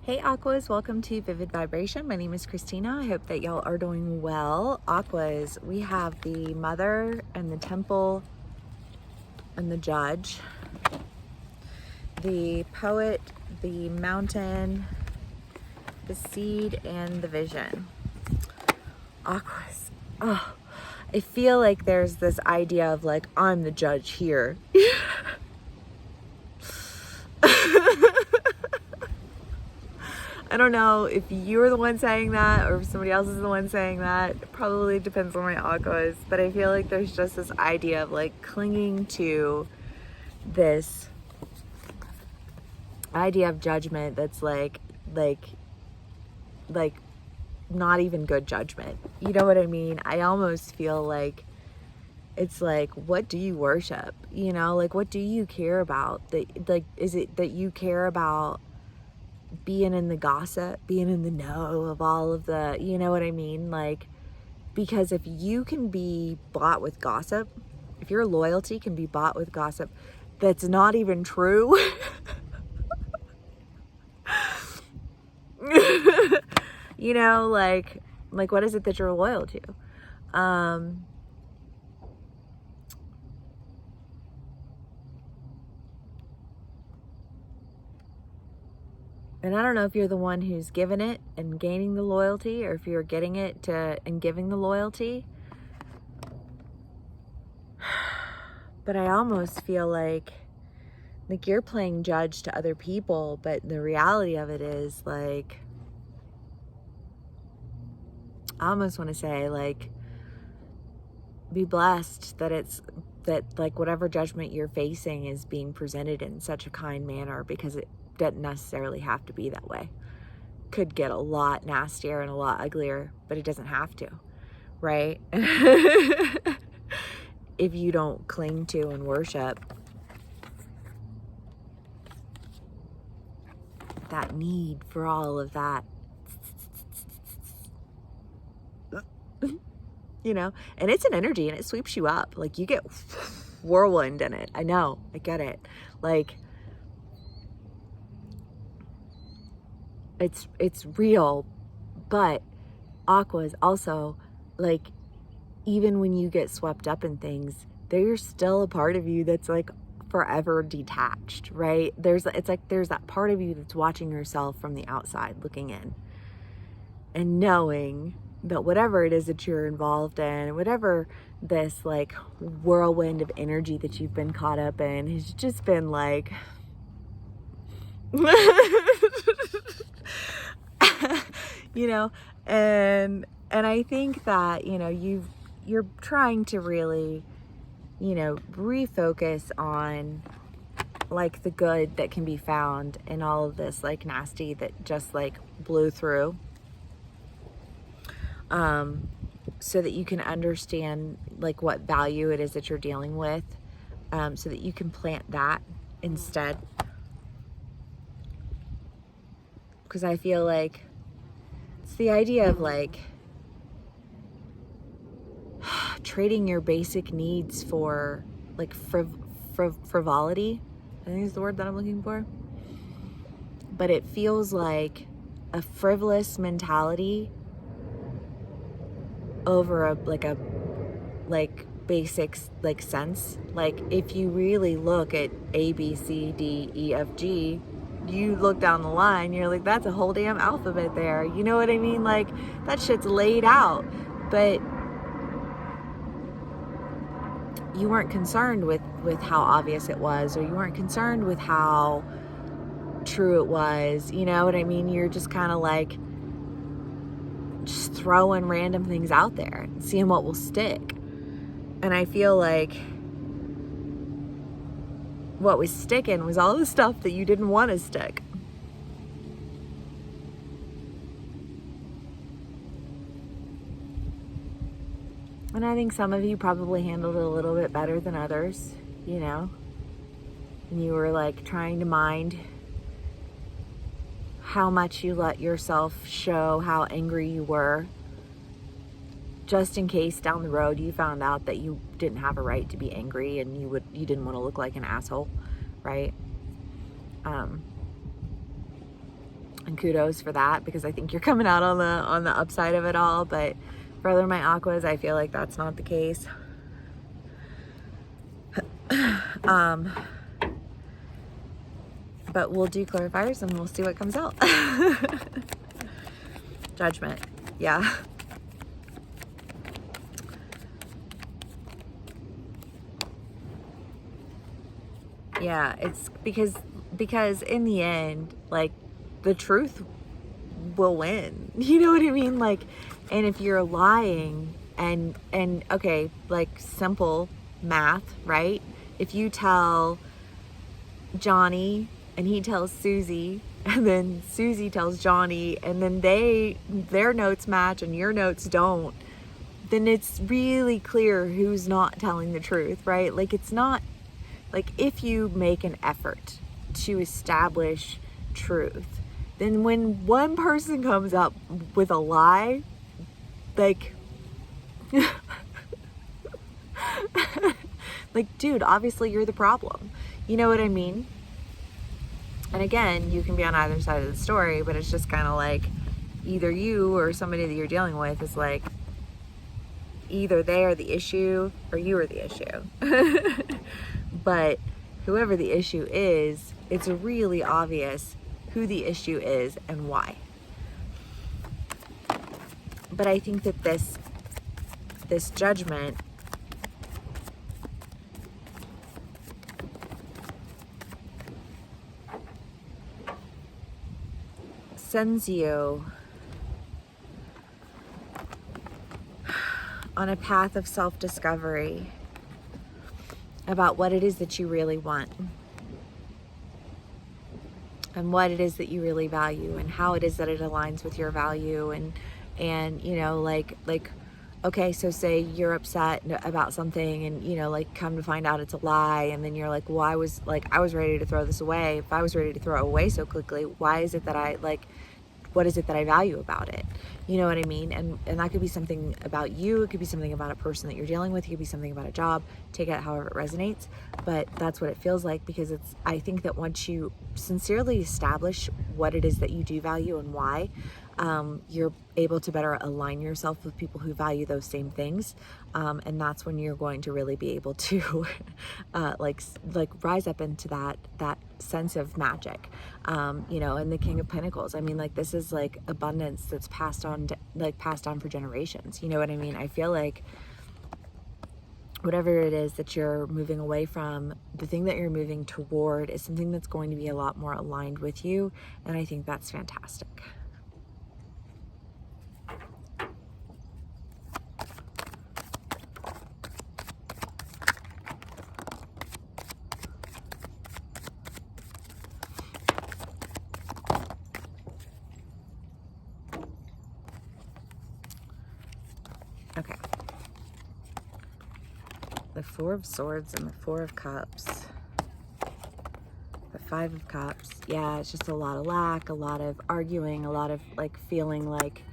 Hey Aquas, welcome to Vivid Vibration. My name is Christina. I hope that y'all are doing well. Aquas, we have the Mother and the Temple and the Judge, the Poet, the Mountain, the Seed, and the Vision. Aquas, oh, I feel like there's this idea of like, I'm the judge here. I don't know if you're the one saying that or if somebody else is the one saying that. It probably depends on my aquas, but I feel like there's just this idea of like clinging to this idea of judgment that's like not even good judgment. You know what I mean? I almost feel like it's like, what do you worship? You know, like what do you care about? That like, is it that you care about being in the gossip, being in the know of all of the, you know what I mean? Like, because if you can be bought with gossip, if your loyalty can be bought with gossip, that's not even true. You know, like what is it that you're loyal to? And I don't know if you're the one who's giving it and gaining the loyalty, or if you're getting it to and giving the loyalty. But I almost feel like you're playing judge to other people, but the reality of it is like, I almost want to say like, be blessed that like whatever judgment you're facing is being presented in such a kind manner, because it doesn't necessarily have to be that way. Could get a lot nastier and a lot uglier, but it doesn't have to, right? If you don't cling to and worship that need for all of that, you know, and it's an energy and it sweeps you up. Like you get whirlwind in it. I know, I get it. Like it's real, but aquas also, like, even when you get swept up in things, there's still a part of you that's like forever detached, right? It's like there's that part of you that's watching yourself from the outside looking in and knowing that whatever it is that you're involved in, whatever this like whirlwind of energy that you've been caught up in has just been like you know, and I think that, you know, you're trying to really, you know, refocus on like the good that can be found in all of this like nasty that just like blew through, so that you can understand like what value it is that you're dealing with, so that you can plant that instead. Because I feel like it's the idea of like trading your basic needs for like frivolity, I think is the word that I'm looking for. But it feels like a frivolous mentality over a basics like sense. Like if you really look at A, B, C, D, E, F, G, you look down the line, you're like, that's a whole damn alphabet there. You know what I mean? Like that shit's laid out. But you weren't concerned with how obvious it was, or you weren't concerned with how true it was. You know what I mean? You're just kind of like just throwing random things out there and seeing what will stick. And I feel like what was sticking was all the stuff that you didn't want to stick. And I think some of you probably handled it a little bit better than others, you know? And you were like trying to mind how much you let yourself show how angry you were, just in case down the road you found out that you didn't have a right to be angry and you didn't want to look like an asshole, right? And kudos for that, because I think you're coming out on the upside of it all. But for other my aquas, I feel like that's not the case. But we'll do clarifiers and we'll see what comes out. Judgment. Yeah. Yeah, it's because in the end, like, the truth will win. You know what I mean? Like, and if you're lying and okay, like, simple math, right? If you tell Johnny and he tells Susie, and then Susie tells Johnny, and then their notes match and your notes don't, then it's really clear who's not telling the truth, right? Like, it's not like, if you make an effort to establish truth, then when one person comes up with a lie, like, like, dude, obviously you're the problem. You know what I mean? And again, you can be on either side of the story, but it's just kind of like, either you or somebody that you're dealing with is like, either they are the issue or you are the issue. But whoever the issue is, it's really obvious who the issue is and why. But I think that this judgment sends you on a path of self-discovery about what it is that you really want and what it is that you really value and how it is that it aligns with your value. And you know, like okay, so say you're upset about something and, you know, like, come to find out it's a lie, and then you're like, well, I was ready to throw this away. If I was ready to throw it away so quickly, why is it that what is it that I value about it? You know what I mean? And that could be something about you. It could be something about a person that you're dealing with. It could be something about a job. Take it however it resonates. But that's what it feels like, because I think that once you sincerely establish what it is that you do value and why, you're able to better align yourself with people who value those same things. And that's when you're going to really be able to like rise up into that sense of magic. You know, and the King of Pentacles, I mean, like, this is like abundance that's passed on for generations. You know what I mean? I feel like whatever it is that you're moving away from, the thing that you're moving toward is something that's going to be a lot more aligned with you. And I think that's fantastic. Okay. The Four of Swords and the Four of Cups. The Five of Cups. Yeah, it's just a lot of lack, a lot of arguing, a lot of like feeling like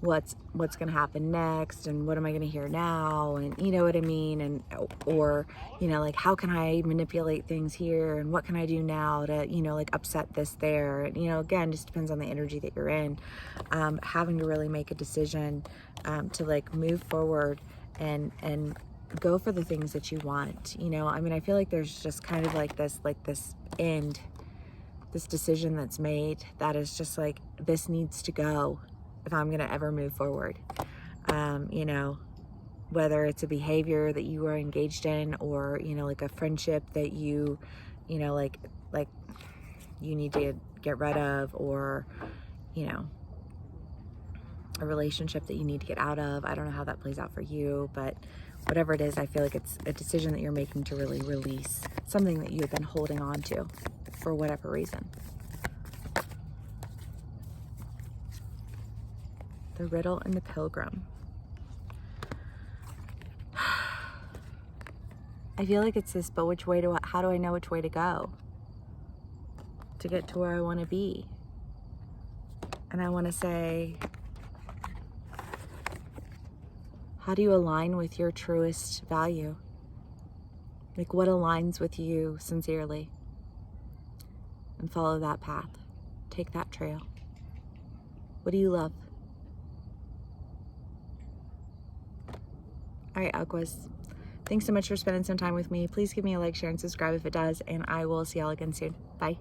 what's going to happen next, and what am I going to hear now, and you know what I mean, and or, you know, like, how can I manipulate things here, and what can I do now to, you know, like, upset this there, and, you know, again, just depends on the energy that you're in. Having to really make a decision to like move forward and go for the things that you want. You know, I mean, I feel like there's just kind of like this decision that's made that is just like, this needs to go if I'm gonna ever move forward. You know, whether it's a behavior that you are engaged in, or, you know, like a friendship that you know, like you need to get rid of, or, you know, a relationship that you need to get out of. I don't know how that plays out for you, but whatever it is, I feel like it's a decision that you're making to really release something that you've been holding on to for whatever reason. The Riddle and the Pilgrim. I feel like it's this, but how do I know which way to go to get to where I want to be? And I want to say, how do you align with your truest value? Like, what aligns with you sincerely? And follow that path. Take that trail. What do you love? All right, Aquas. Thanks so much for spending some time with me. Please give me a like, share, and subscribe if it does, and I will see y'all again soon. Bye.